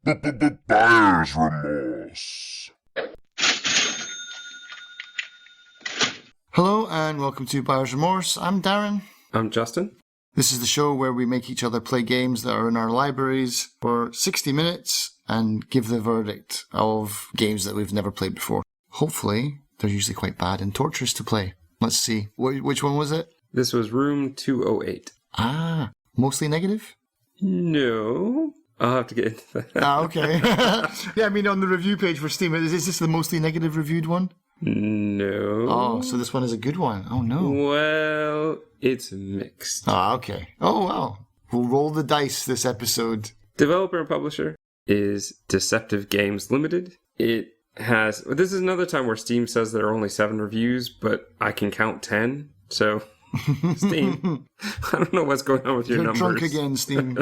Buyer's remorse. Hello and welcome to Buyer's Remorse. I'm Darren. I'm Justin. This is the show where we make each other play games that are in our libraries for 60 minutes and give the verdict of games that we've never played before. Hopefully, they're usually quite bad and torturous to play. Let's see. Which one was it? This was Room 208. Ah, mostly negative? No. I'll have to get into that. Okay. Yeah, I mean, on the review page for Steam, is this the mostly negative reviewed one? No. Oh, so this one is a good one. Oh, no. Well, it's mixed. Ah, okay. Oh, wow. We'll roll the dice this episode. Developer and publisher is Deceptive Games Limited. It has... This is another time where Steam says there are only 7 reviews, but I can count 10. So, Steam, I don't know what's going on with your numbers. You're drunk again, Steam.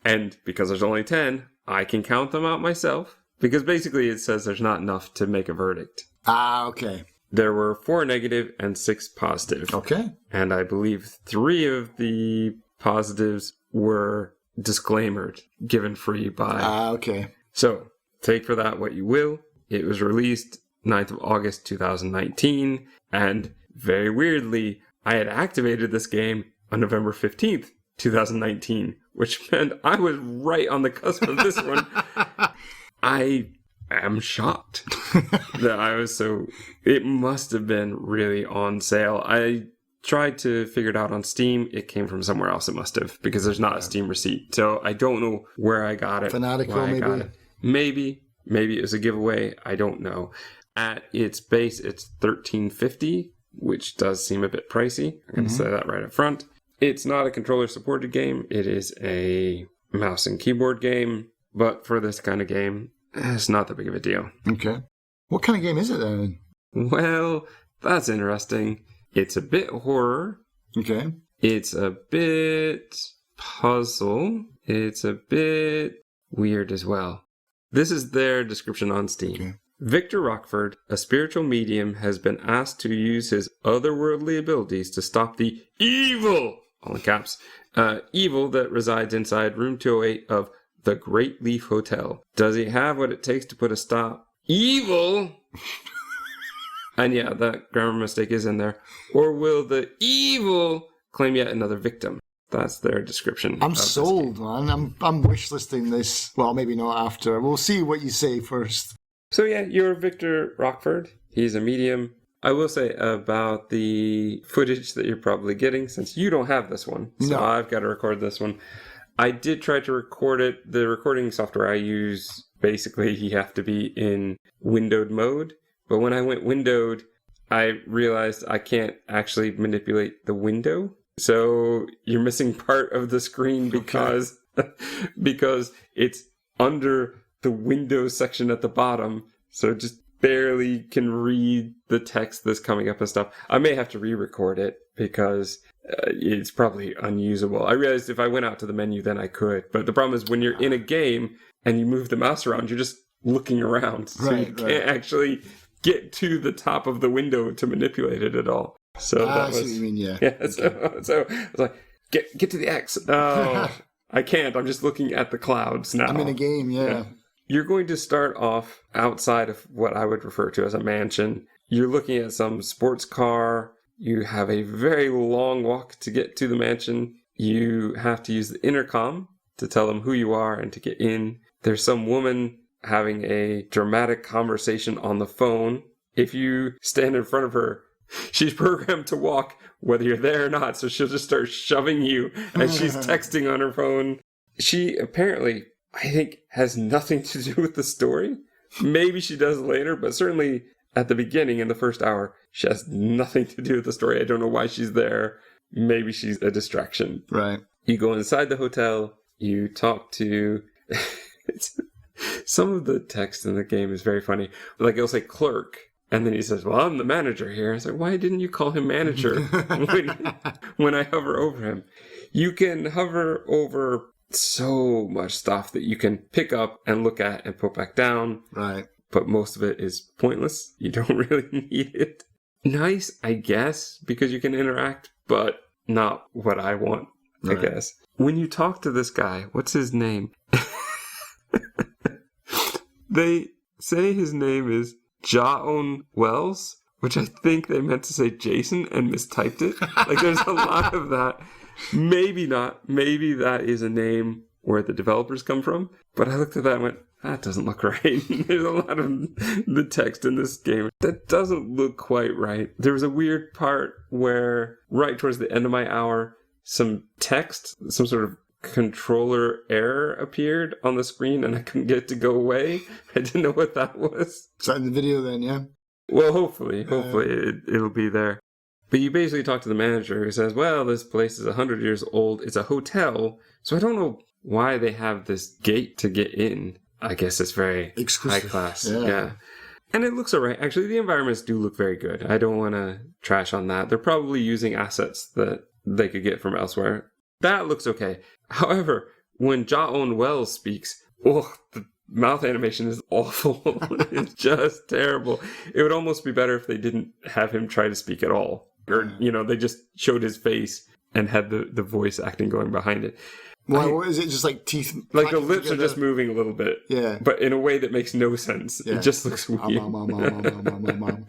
And because there's only 10, I can count them out myself. Because basically it says there's not enough to make a verdict. Ah, okay. There were 4 negative and 6 positive. Okay. And I believe 3 of the positives were disclaimered, given free by... Ah, okay. So, take for that what you will. It was released 9th of August 2019. And very weirdly, I had activated this game on November 15th, 2019. Which meant I was right on the cusp of this one. I am shocked that I was so... It must have been really on sale. I tried to figure it out on Steam. It came from somewhere else, it must have, because there's not a Steam receipt. So I don't know where I got it. Fanatical, maybe? Maybe it was a giveaway. I don't know. At its base, it's $13.50, which does seem a bit pricey. I'm going to say that right up front. It's not a controller-supported game. It is a mouse and keyboard game. But for this kind of game, it's not that big of a deal. Okay. What kind of game is it then? Well, that's interesting. It's a bit horror. Okay. It's a bit puzzle. It's a bit weird as well. This is their description on Steam. Okay. Victor Rockford, a spiritual medium, has been asked to use his otherworldly abilities to stop the evil, all in caps, evil that resides inside room 208 of the Great Leaf Hotel. Does he have what it takes to put a stop? Evil! And yeah, that grammar mistake is in there. Or will the evil claim yet another victim? That's their description. I'm sold, man. I'm wishlisting this. Well, maybe not after. We'll see what you say first. So yeah, you're Victor Rockford. He's a medium. I will say about the footage that you're probably getting, since you don't have this one. So no. I've got to record this one. I did try to record it. The recording software I use, basically you have to be in windowed mode. But when I went windowed, I realized I can't actually manipulate the window. So you're missing part of the screen because, because it's under the Windows section at the bottom, so just barely can read the text that's coming up and stuff. I may have to re-record it because it's probably unusable. I realized if I went out to the menu, then I could. But the problem is when you're in a game and you move the mouse around, you're just looking around. So you can't actually get to the top of the window to manipulate it at all. So that was... I see what you mean, yeah. Yeah, so I was like, get to the X. Oh, I can't. I'm just looking at the clouds now. I'm in a game, yeah. You're going to start off outside of what I would refer to as a mansion. You're looking at some sports car. You have a very long walk to get to the mansion. You have to use the intercom to tell them who you are and to get in. There's some woman having a dramatic conversation on the phone. If you stand in front of her, she's programmed to walk whether you're there or not. So she'll just start shoving you as she's texting on her phone. She apparently... I think has nothing to do with the story. Maybe she does later, but certainly at the beginning in the first hour, she has nothing to do with the story. I don't know why she's there. Maybe she's a distraction. Right. You go inside the hotel. You talk to... Some of the text in the game is very funny. Like it'll say clerk. And then he says, well, I'm the manager here. I was like, why didn't you call him manager when I hover over him? You can hover over... so much stuff that you can pick up and look at and put back down. Right. But most of it is pointless. You don't really need it. Nice, I guess, because you can interact, but not what I want, I guess. When you talk to this guy, what's his name? They say his name is Jaon Wells, which I think they meant to say Jason and mistyped it. Like, there's a lot of that. Maybe not. Maybe that is a name where the developers come from. But I looked at that and went, that doesn't look right. There's a lot of the text in this game that doesn't look quite right. There was a weird part where right towards the end of my hour, some text, some sort of controller error appeared on the screen and I couldn't get it to go away. I didn't know what that was. Is that in the video then, yeah? Well, hopefully it'll be there. But you basically talk to the manager who says, well, this place is 100 years old. It's a hotel. So I don't know why they have this gate to get in. I guess it's very exclusive. High class. Yeah. And it looks all right. Actually, the environments do look very good. I don't want to trash on that. They're probably using assets that they could get from elsewhere. That looks okay. However, when Jaon Wells speaks, the mouth animation is awful. It's just terrible. It would almost be better if they didn't have him try to speak at all. Or, they just showed his face and had the voice acting going behind it. Why is it just like teeth? Like the lips are just moving a little bit. Yeah. But in a way that makes no sense. Yeah. It just looks weird.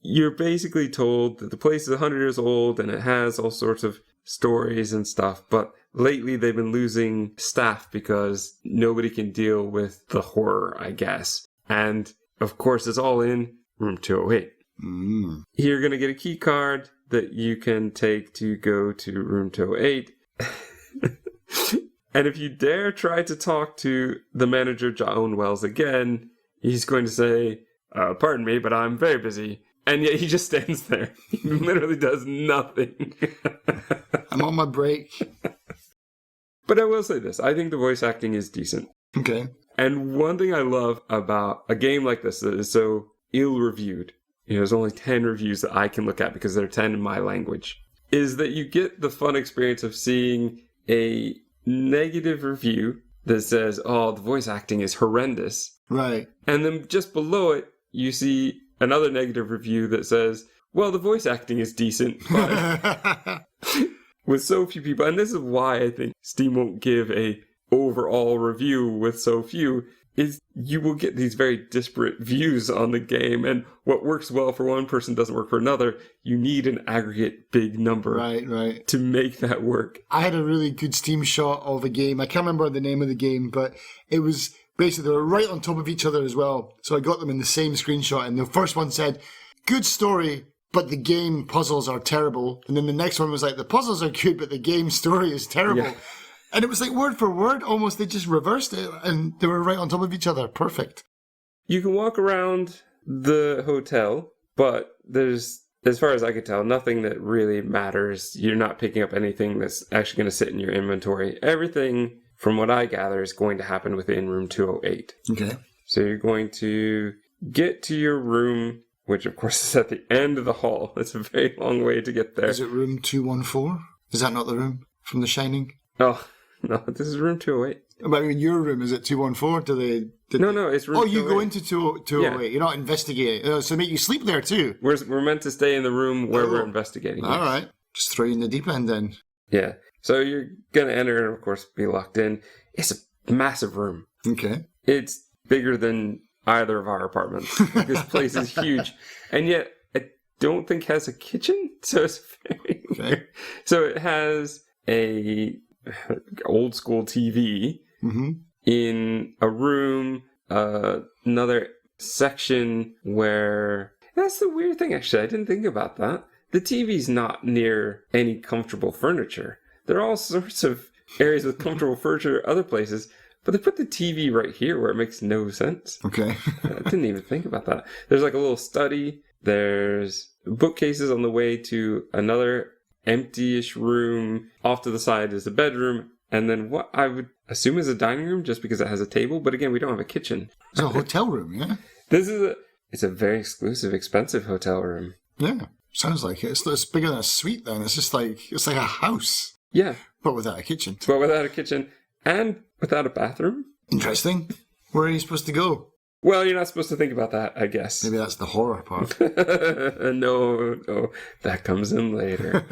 You're basically told that the place is 100 years old and it has all sorts of stories and stuff. But lately they've been losing staff because nobody can deal with the horror, I guess. And of course, it's all in room 208. You're going to get a key card that you can take to go to room 208. And if you dare try to talk to the manager, Jaon Wells, again, he's going to say, pardon me, but I'm very busy. And yet he just stands there. He literally does nothing. I'm on my break. But I will say this. I think the voice acting is decent. Okay. And one thing I love about a game like this that is so ill-reviewed, there's only 10 reviews that I can look at because there are 10 in my language, is that you get the fun experience of seeing a negative review that says, the voice acting is horrendous. Right. And then just below it, you see another negative review that says, well, the voice acting is decent, but with so few people. And this is why I think Steam won't give a overall review with so few, is you will get these very disparate views on the game, and what works well for one person doesn't work for another. You need an aggregate big number right, to make that work. I had a really good Steam shot of a game. I can't remember the name of the game, but it was basically, they were right on top of each other as well. So I got them in the same screenshot, and the first one said, good story, but the game puzzles are terrible. And then the next one was like, the puzzles are good, but the game story is terrible. Yeah. And it was like word for word, almost. They just reversed it, and they were right on top of each other. Perfect. You can walk around the hotel, but there's, as far as I could tell, nothing that really matters. You're not picking up anything that's actually going to sit in your inventory. Everything, from what I gather, is going to happen within room 208. Okay. So you're going to get to your room, which of course is at the end of the hall. It's a very long way to get there. Is it room 214? Is that not the room from The Shining? Oh, no, this is room 208. But I mean, your room, is it 214? No, it's room 208. Oh, you go into 208. Yeah. You're not investigating. So make you sleep there too. We're meant to stay in the room where we're investigating. All right. Just throw you in the deep end then. Yeah. So you're going to enter and, of course, be locked in. It's a massive room. Okay. It's bigger than either of our apartments. This place is huge. And yet, I don't think has a kitchen. So it's very weird. So it has a old school TV in a room, another section where... That's the weird thing, actually. I didn't think about that. The TV's not near any comfortable furniture. There are all sorts of areas with comfortable furniture other places, but they put the TV right here where it makes no sense. Okay. I didn't even think about that. There's like a little study. There's bookcases on the way to another empty-ish room. Off to the side is a bedroom. And then what I would assume is a dining room just because it has a table. But again, we don't have a kitchen. It's a hotel room, yeah? It's a very exclusive, expensive hotel room. Yeah, sounds like it. It's bigger than a suite then. It's like a house. Yeah. But without a kitchen. And without a bathroom. Interesting. Where are you supposed to go? Well, you're not supposed to think about that, I guess. Maybe that's the horror part. No, that comes in later.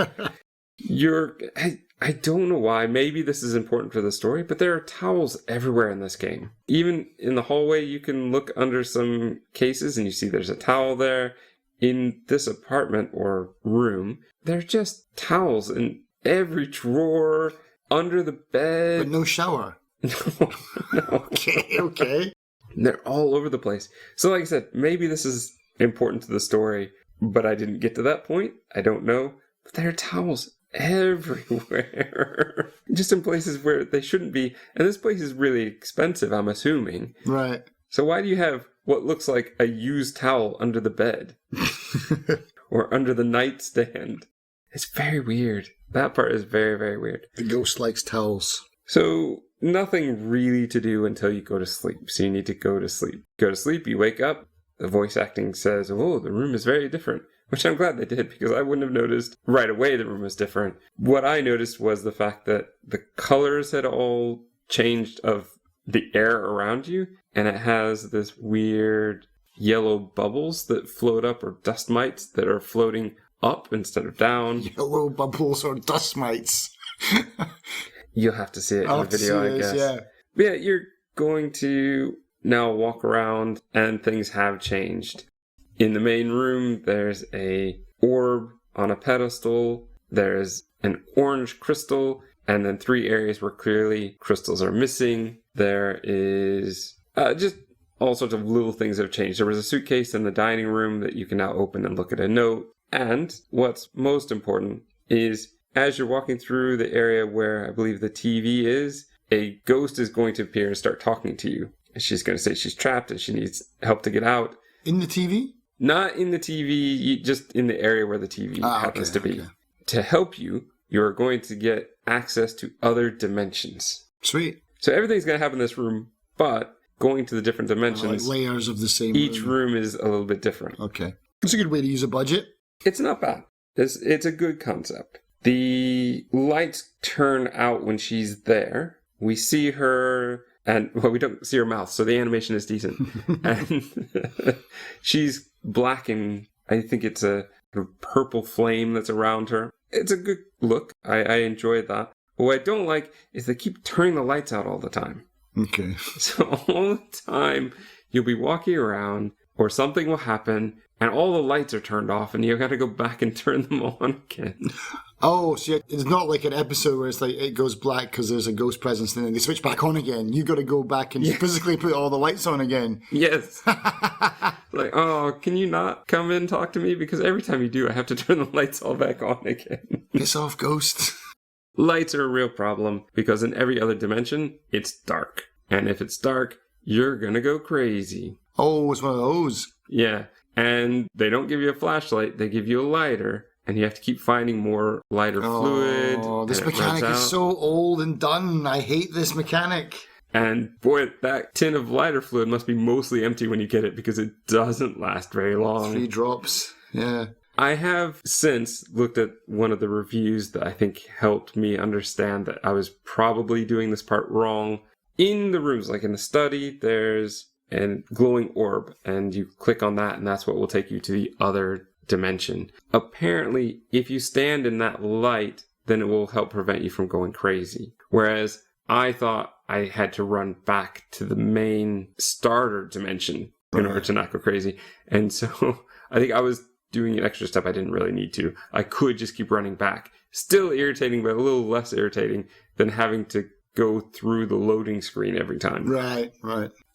I don't know why. Maybe this is important for the story, but there are towels everywhere in this game. Even in the hallway, you can look under some cases and you see there's a towel there. In this apartment or room, there are just towels in every drawer, under the bed. But no shower. No. Okay. They're all over the place. So like I said, maybe this is important to the story, but I didn't get to that point. I don't know. But there are towels everywhere. Just in places where they shouldn't be. And this place is really expensive, I'm assuming. Right. So why do you have what looks like a used towel under the bed? Or under the nightstand? It's very weird. That part is very, very weird. The ghost likes towels. So nothing really to do until you go to sleep. So you need to go to sleep. Go to sleep, you wake up. The voice acting says, oh, the room is very different. Which I'm glad they did, because I wouldn't have noticed right away the room was different. What I noticed was the fact that the colors had all changed of the air around you, and it has this weird yellow bubbles that float up, or dust mites that are floating up instead of down. Yellow bubbles or dust mites. You'll have to see it in the video, I guess. Yeah. But yeah, you're going to now walk around, and things have changed. In the main room, there's a orb on a pedestal. There's an orange crystal, and then 3 areas where clearly crystals are missing. There is just all sorts of little things have changed. There was a suitcase in the dining room that you can now open and look at a note. And what's most important is as you're walking through the area where I believe the TV is, a ghost is going to appear and start talking to you. And she's going to say she's trapped and she needs help to get out. In the TV? Not in the TV, just in the area where the TV happens to be. Okay. To help you, you're going to get access to other dimensions. Sweet. So everything's going to happen in this room, but going to the different dimensions... Like layers of the same Each room is a little bit different. Okay. It's a good way to use a budget. It's not bad. It's a good concept. The lights turn out when she's there. We see her... And, well, we don't see her mouth, so the animation is decent. And she's black and I think it's a purple flame that's around her. It's a good look. I enjoy that. But what I don't like is they keep turning the lights out all the time. Okay. So all the time you'll be walking around or something will happen and all the lights are turned off and you got to go back and turn them on again. Oh, so it's not like an episode where it's like it goes black because there's a ghost presence and then they switch back on again. You got to go back and physically put all the lights on again. Yes. Like, oh, can you not come in and talk to me? Because every time you do, I have to turn the lights all back on again. Piss off, ghost. Lights are a real problem because in every other dimension, it's dark. And if it's dark, you're going to go crazy. Oh, it's one of those. Yeah. And they don't give you a flashlight. They give you a lighter. And you have to keep finding more lighter fluid. Oh, this mechanic is so old and done. I hate this mechanic. And boy, that tin of lighter fluid must be mostly empty when you get it because it doesn't last very long. 3 drops. Yeah. I have since looked at one of the reviews that I think helped me understand that I was probably doing this part wrong. In the rooms, like in the study, there's a glowing orb. And you click on that and that's what will take you to the other dimension. Apparently, if you stand in that light, then it will help prevent you from going crazy. Whereas I thought I had to run back to the main starter dimension in order to not go crazy. And so I think I was doing an extra step I didn't really need to. I could just keep running back. Still irritating, but a little less irritating than having to go through the loading screen every time. Right.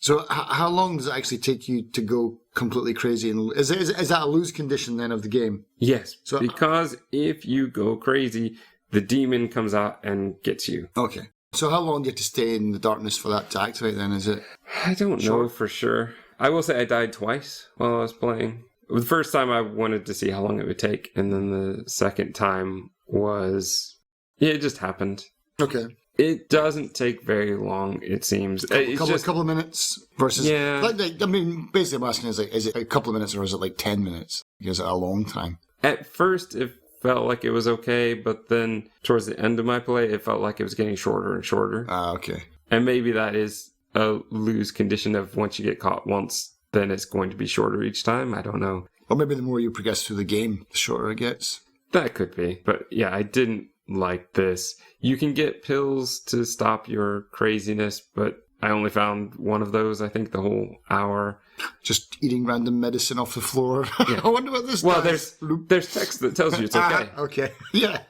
So how long does it actually take you to go completely crazy? And is that a lose condition then of the game? Yes, because if you go crazy, the demon comes out and gets you. Okay. So how long do you have to stay in the darkness for that to activate then, is it? I don't know for sure. I will say I died twice while I was playing. The first time I wanted to see how long it would take, and then the second time was... it just happened. Okay. It doesn't take very long, it seems. A couple of minutes versus... Yeah. Basically I'm asking is it a couple of minutes or is it like 10 minutes? Is it a long time? At first, it felt like it was okay, but then towards the end of my play, it felt like it was getting shorter and shorter. Okay. And maybe that is a lose condition of once you get caught once, then it's going to be shorter each time. I don't know. Or maybe the more you progress through the game, the shorter it gets. That could be. But yeah, I didn't like this. You can get pills to stop your craziness, but I only found one of those, I think, the whole hour. Just eating random medicine off the floor. Yeah. I wonder what this Well, does. there's text that tells you it's okay. Okay. Yeah.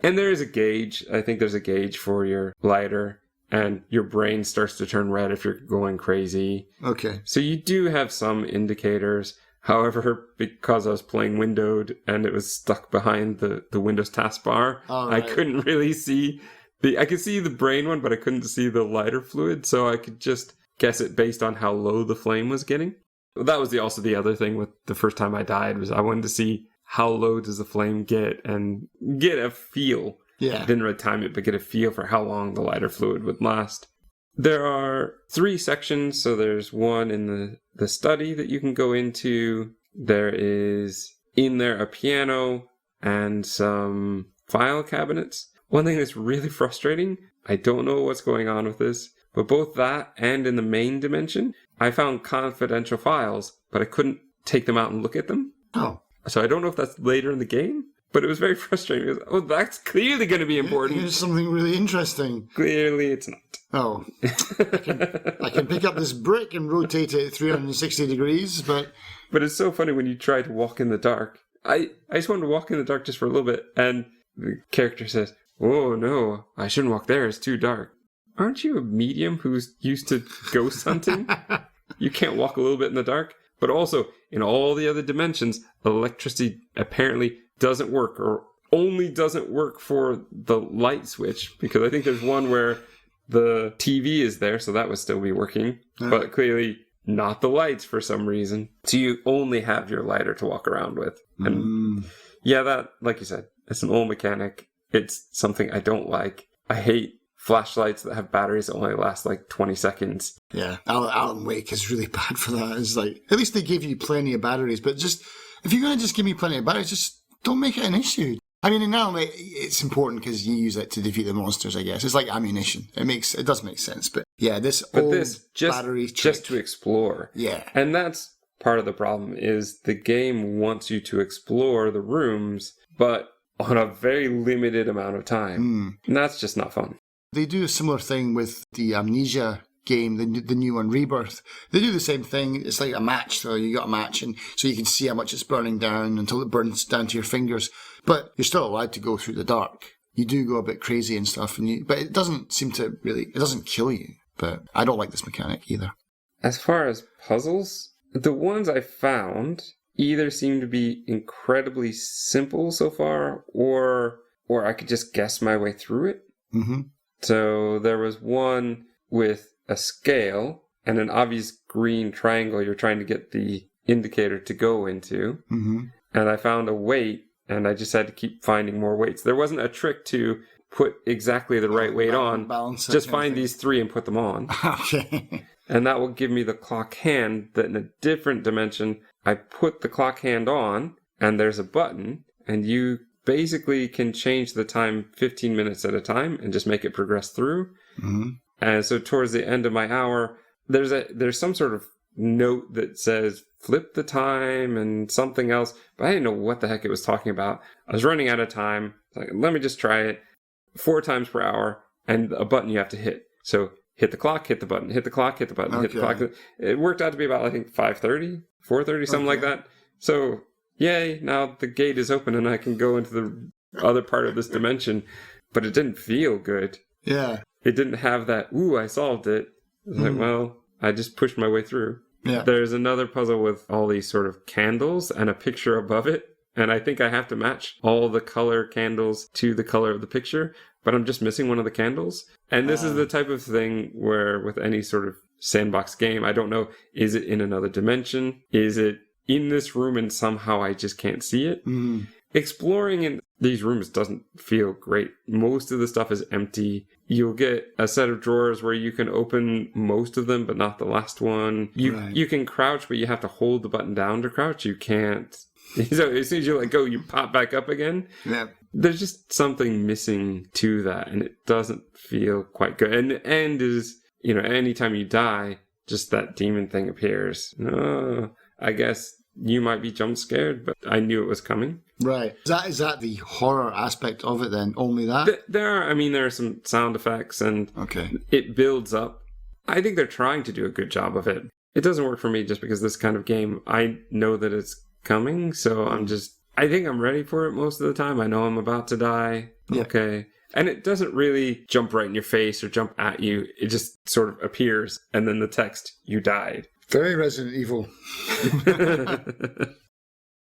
And there is a gauge. I think there's a gauge for your lighter, and your brain starts to turn red if you're going crazy. Okay. So you do have some indicators. However, because I was playing windowed and it was stuck behind the Windows taskbar, Right. I couldn't really see I could see the brain one, but I couldn't see the lighter fluid, so I could just guess it based on how low the flame was getting. That was also the other thing with the first time I died, was I wanted to see how low does the flame get and get a feel. Yeah. I didn't really time it, but get a feel for how long the lighter fluid would last. There are 3 sections, so there's one in the study that you can go into. There is in there a piano and some file cabinets. One thing that's really frustrating, I don't know what's going on with this, but both that and in the main dimension, I found confidential files, but I couldn't take them out and look at them. Oh. So I don't know if that's later in the game, but it was very frustrating. Because, oh, that's clearly going to be important. Here's something really interesting. Clearly it's not. Oh. I can pick up this brick and rotate it 360 degrees, but... But it's so funny when you try to walk in the dark. I just wanted to walk in the dark just for a little bit, and the character says, "Oh no, I shouldn't walk there, it's too dark." Aren't you a medium who's used to ghost hunting? You can't walk a little bit in the dark? But also, in all the other dimensions, electricity apparently doesn't work, or only doesn't work for the light switch, because I think there's one where the TV is there, so that would still be working, but clearly not the lights for some reason. So you only have your lighter to walk around with. And yeah, that, like you said, it's an old mechanic. It's something I don't like. I hate flashlights that have batteries that only last like 20 seconds. Yeah, Alan Wake is really bad for that. It's like, at least they give you plenty of batteries, but just, if you're going to just give me plenty of batteries, just don't make it an issue. I mean, in Alan Wake, it's important because you use it to defeat the monsters, I guess. It's like ammunition. It does make sense, but yeah, this battery trick. Just to explore. Yeah. And that's part of the problem, is the game wants you to explore the rooms, but on a very limited amount of time. And that's just not fun. They do a similar thing with the Amnesia game, the new one, Rebirth. They do the same thing. It's like a match, so you got a match, and so you can see how much it's burning down until it burns down to your fingers. But you're still allowed to go through the dark. You do go a bit crazy and stuff, but it doesn't seem to really, it doesn't kill you. But I don't like this mechanic either. As far as puzzles, the ones I found either seem to be incredibly simple so far, or I could just guess my way through it. Mm-hmm. So there was one with a scale and an obvious green triangle you're trying to get the indicator to go into. Mm-hmm. And I found a weight, and I just had to keep finding more weights. There wasn't a trick to put exactly the right weight on. Just find these 3 and put them on. Okay. And that will give me the clock hand that in a different dimension, I put the clock hand on, and there's a button, and you basically can change the time 15 minutes at a time and just make it progress through. Mm-hmm. And so towards the end of my hour, there's some sort of note that says flip the time and something else, but I didn't know what the heck it was talking about. I was running out of time. Like, let me just try it. 4 times per hour, and a button you have to hit. So hit the clock, hit the button, hit the clock, hit the button, hit the clock. It worked out to be about, I think, 5:30, 4:30, something like that. So yay, now the gate is open and I can go into the other part of this dimension. But it didn't feel good. Yeah. It didn't have that, ooh, I solved it. I was like, well, I just pushed my way through. Yeah. There's another puzzle with all these sort of candles and a picture above it. And I think I have to match all the color candles to the color of the picture, but I'm just missing one of the candles. And this is the type of thing where with any sort of sandbox game, I don't know, is it in another dimension? Is it in this room and somehow I just can't see it? Exploring in these rooms doesn't feel great. Most of the stuff is empty. You'll get a set of drawers where you can open most of them, but not the last one. You can crouch, but you have to hold the button down to crouch. You can't. So as soon as you let go, you pop back up again. Yeah. There's just something missing to that, and it doesn't feel quite good. And the end is, anytime you die, just that demon thing appears. I guess you might be jump scared, but I knew it was coming. Right. Is that the horror aspect of it then? Only that? There are some sound effects and Okay. it builds up. I think they're trying to do a good job of it. It doesn't work for me just because this kind of game, I know that it's coming, so I think I'm ready for it most of the time. I know I'm about to die. Yeah. Okay. And it doesn't really jump right in your face or jump at you. It just sort of appears, and then the text, you died. Very Resident Evil.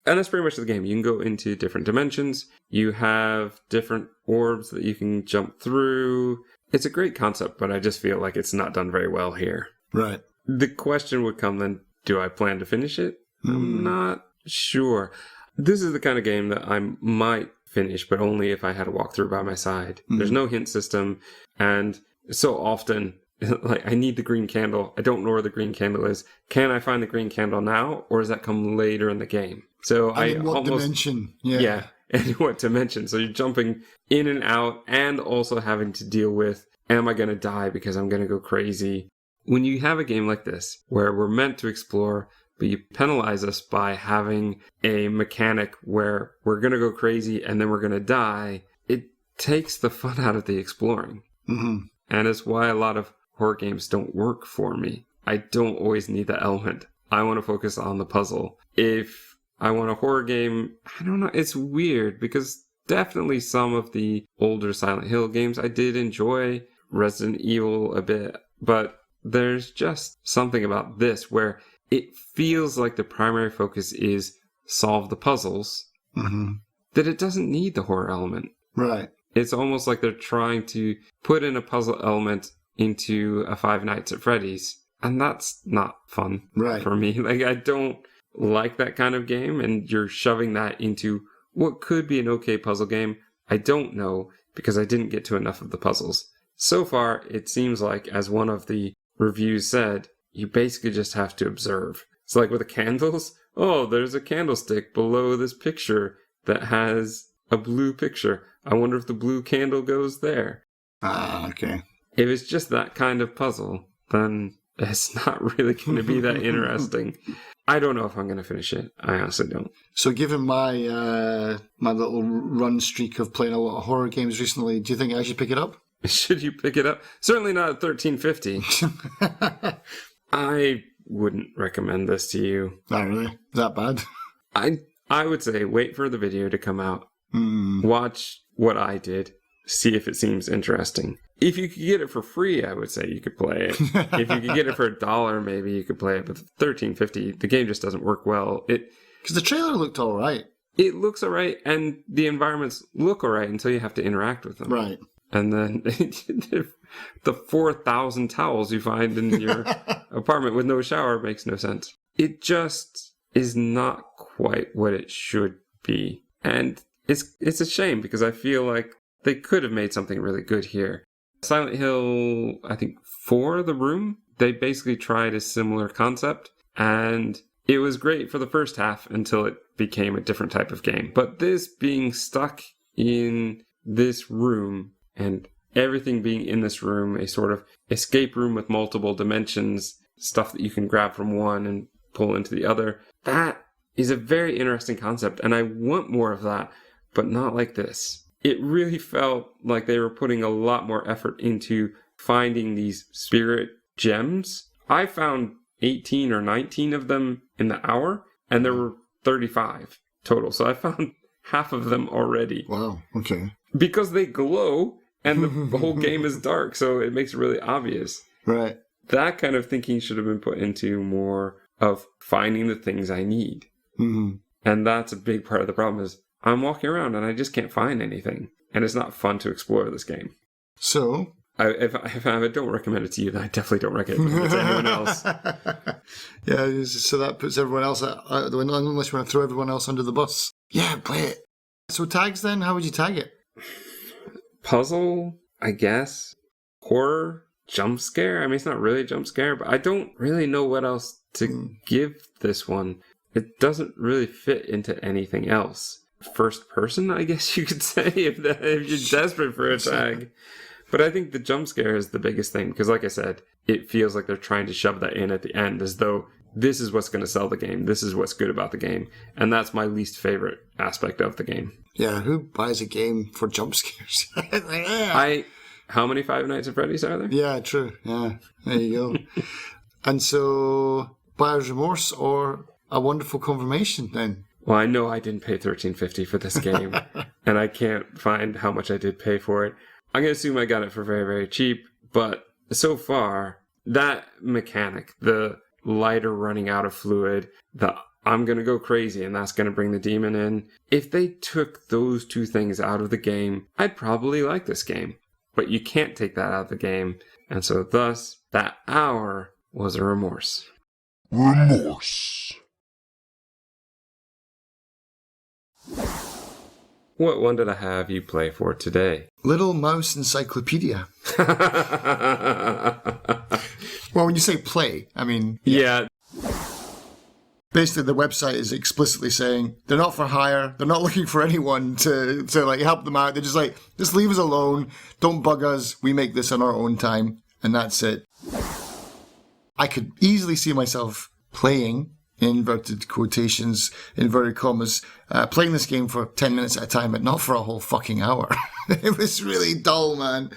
And that's pretty much the game. You can go into different dimensions. You have different orbs that you can jump through. It's a great concept, but I just feel like it's not done very well here. Right. The question would come then, do I plan to finish it? I'm not sure. This is the kind of game that I might finish, but only if I had a walkthrough by my side. There's no hint system, and so often, like, I need the green candle. I don't know where the green candle is. Can I find the green candle now, or does that come later in the game? So in what dimension? Yeah, and what dimension. So you're jumping in and out, and also having to deal with, am I going to die because I'm going to go crazy? When you have a game like this, where we're meant to explore, but you penalize us by having a mechanic where we're going to go crazy and then we're going to die, it takes the fun out of the exploring. And it's why a lot of horror games don't work for me. I don't always need that element. I want to focus on the puzzle. If I want a horror game, I don't know, it's weird because definitely some of the older Silent Hill games I did enjoy, Resident Evil a bit, but there's just something about this where it feels like the primary focus is solve the puzzles, that it doesn't need the horror element. Right. It's almost like they're trying to put in a puzzle element into a Five Nights at Freddy's, and that's not fun for me. Like, I don't like that kind of game, and you're shoving that into what could be an okay puzzle game. I don't know, because I didn't get to enough of the puzzles. So far, it seems like, as one of the reviews said, you basically just have to observe. It's like with the candles. Oh, there's a candlestick below this picture that has a blue picture. I wonder if the blue candle goes there. Ah, okay. If it's just that kind of puzzle, then it's not really going to be that interesting. I don't know if I'm going to finish it. I honestly don't. So given my my little run streak of playing a lot of horror games recently, do you think I should pick it up? Should you pick it up? Certainly not at $13.50. I wouldn't recommend this to you. Not really. Is that bad? I would say wait for the video to come out. Watch what I did. See if it seems interesting. If you could get it for free, I would say you could play it. If you could get it for $1, maybe you could play it. But $13.50, the game just doesn't work well. Because the trailer looked all right. It looks all right, and the environments look all right until you have to interact with them. Right. And then the 4,000 towels you find in your apartment with no shower makes no sense. It just is not quite what it should be. And it's a shame because I feel like they could have made something really good here. Silent Hill, I think 4, The Room, they basically tried a similar concept. And it was great for the first half until it became a different type of game. But this being stuck in this room, and everything being in this room, a sort of escape room with multiple dimensions, stuff that you can grab from one and pull into the other. That is a very interesting concept, and I want more of that, but not like this. It really felt like they were putting a lot more effort into finding these spirit gems. I found 18 or 19 of them in the hour, and there were 35 total. So I found half of them already. Wow, okay. Because they glow, and the whole game is dark, so it makes it really obvious. Right. That kind of thinking should have been put into more of finding the things I need. And that's a big part of the problem is I'm walking around and I just can't find anything. And it's not fun to explore this game. So? If I don't recommend it to you, then I definitely don't recommend it to anyone else. Yeah, so that puts everyone else out the window, unless you want to throw everyone else under the bus. Yeah, play it. So tags then? How would you tag it? Puzzle, I guess. Horror, jump scare. I mean, it's not really a jump scare, but I don't really know what else to give this one. It doesn't really fit into anything else. First person, I guess you could say, if you're desperate for a tag. But I think the jump scare is the biggest thing, because like I said, it feels like they're trying to shove that in at the end, as though this is what's going to sell the game. This is what's good about the game. And that's my least favorite aspect of the game. Yeah, who buys a game for jump scares? How many Five Nights at Freddy's are there? Yeah, true. Yeah, there you go. And so, buyer's remorse or a wonderful confirmation then? Well, I know I didn't pay $13.50 for this game, and I can't find how much I did pay for it. I'm going to assume I got it for very, very cheap, but so far, that mechanic, the lighter running out of fluid, the I'm going to go crazy and that's going to bring the demon in. If they took those two things out of the game, I'd probably like this game. But you can't take that out of the game. And so thus, that hour was a remorse. Remorse. What one did I have you play for today? Little Mouse Encyclopedia. Well, when you say play, I mean... Yeah. Basically, the website is explicitly saying they're not for hire. They're not looking for anyone to like help them out. They're just like, just leave us alone. Don't bug us. We make this on our own time. And that's it. I could easily see myself playing, in inverted quotations, inverted commas, playing this game for 10 minutes at a time, but not for a whole fucking hour. It was really dull, man.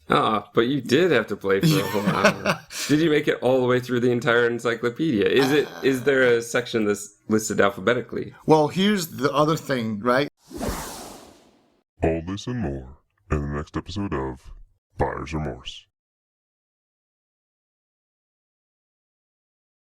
But you did have to play for a whole hour. Did you make it all the way through the entire encyclopedia? Is there a section that's listed alphabetically? Well, here's the other thing, right? All this and more in the next episode of Buyer's Remorse.